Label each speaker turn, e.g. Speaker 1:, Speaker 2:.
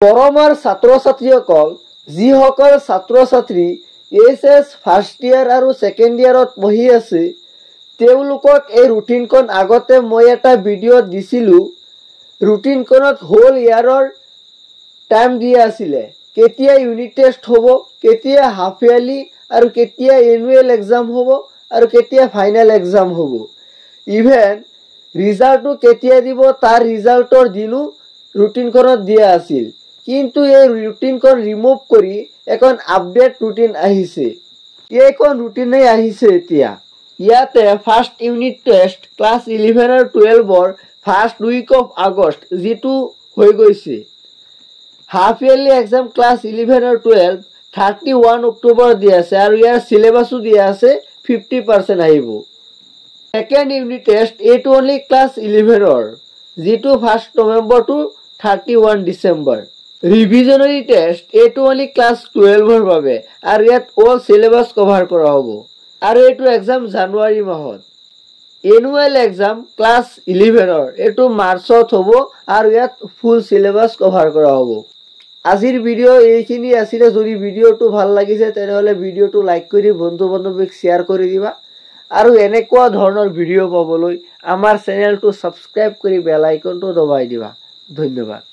Speaker 1: মৰমৰ ছাত্ৰ ছাত্ৰীসকল, যিসকল ছাত্ৰ ছাত্ৰী এইচএছ ফাৰ্ষ্ট ইয়াৰ আৰু ছেকেণ্ড ইয়াৰত পঢ়ি আছে, তেওঁলোকক এই ৰুটিনখন আগতে মই এটা ভিডিঅ'ত দিছিলোঁ। ৰুটিনখনত হোল ইয়াৰৰ টাইম দিয়া আছিলে, কেতিয়া ইউনিট টেষ্ট হ'ব, কেতিয়া হাফ ইয়াৰলি আৰু কেতিয়া এনুৱেল এক্সাম হ'ব আৰু কেতিয়া ফাইনেল এক্সাম হ'ব। ইভেন ৰিজাল্টটো কেতিয়া দিব তাৰ ৰিজাল্টৰ দিনো ৰুটিনখনত দিয়া আছিল। কিন্তু এই ৰুটিনখন ৰিমুভ কৰি এখন আপডেট ৰুটিন আহিছে। এইখন ৰুটিনেই আহিছে এতিয়া। ইয়াতে ফাৰ্ষ্ট ইউনিট টেষ্ট ক্লাছ 11 আৰু 12ৰ ফাৰ্ষ্ট উইক অফ আগষ্ট যিটো হৈ গৈছে। হাফ ইয়াৰলি এক্সাম ক্লাছ 11 আৰু 12 31 অক্টোবৰ দিয়া আছে আৰু ইয়াৰ চিলেবাছো দিয়া আছে 50% আহিব। ছেকেণ্ড ইউনিট টেষ্ট এইটো অনলি ক্লাছ 11ৰ যিটো 1 নৱেম্বৰ টু 31 ডিচেম্বৰ। ৰিভিজনাৰী টেষ্ট এইটো অনলি ক্লাছ 12ৰ বাবে আৰু ইয়াত অল চিলেবাছ কভাৰ কৰা হ'ব আৰু এইটো এক্সাম জানুৱাৰী মাহত। এনুৱেল এক্সাম ক্লাছ 11ৰ এইটো মাৰ্চত হ'ব আৰু ইয়াত ফুল চিলেবাছ কভাৰ কৰা হ'ব। আজিৰ ভিডিঅ' এইখিনি আছিলে। যদি ভিডিঅ'টো ভাল লাগিছে তেনেহ'লে ভিডিঅ'টো লাইক কৰি বন্ধু বান্ধৱীক শ্বেয়াৰ কৰি দিবা আৰু এনেকুৱা ধৰণৰ ভিডিঅ' পাবলৈ আমাৰ চেনেলটো ছাবস্ক্ৰাইব কৰি বেল আইকনটো দবাই দিবা। ধন্যবাদ।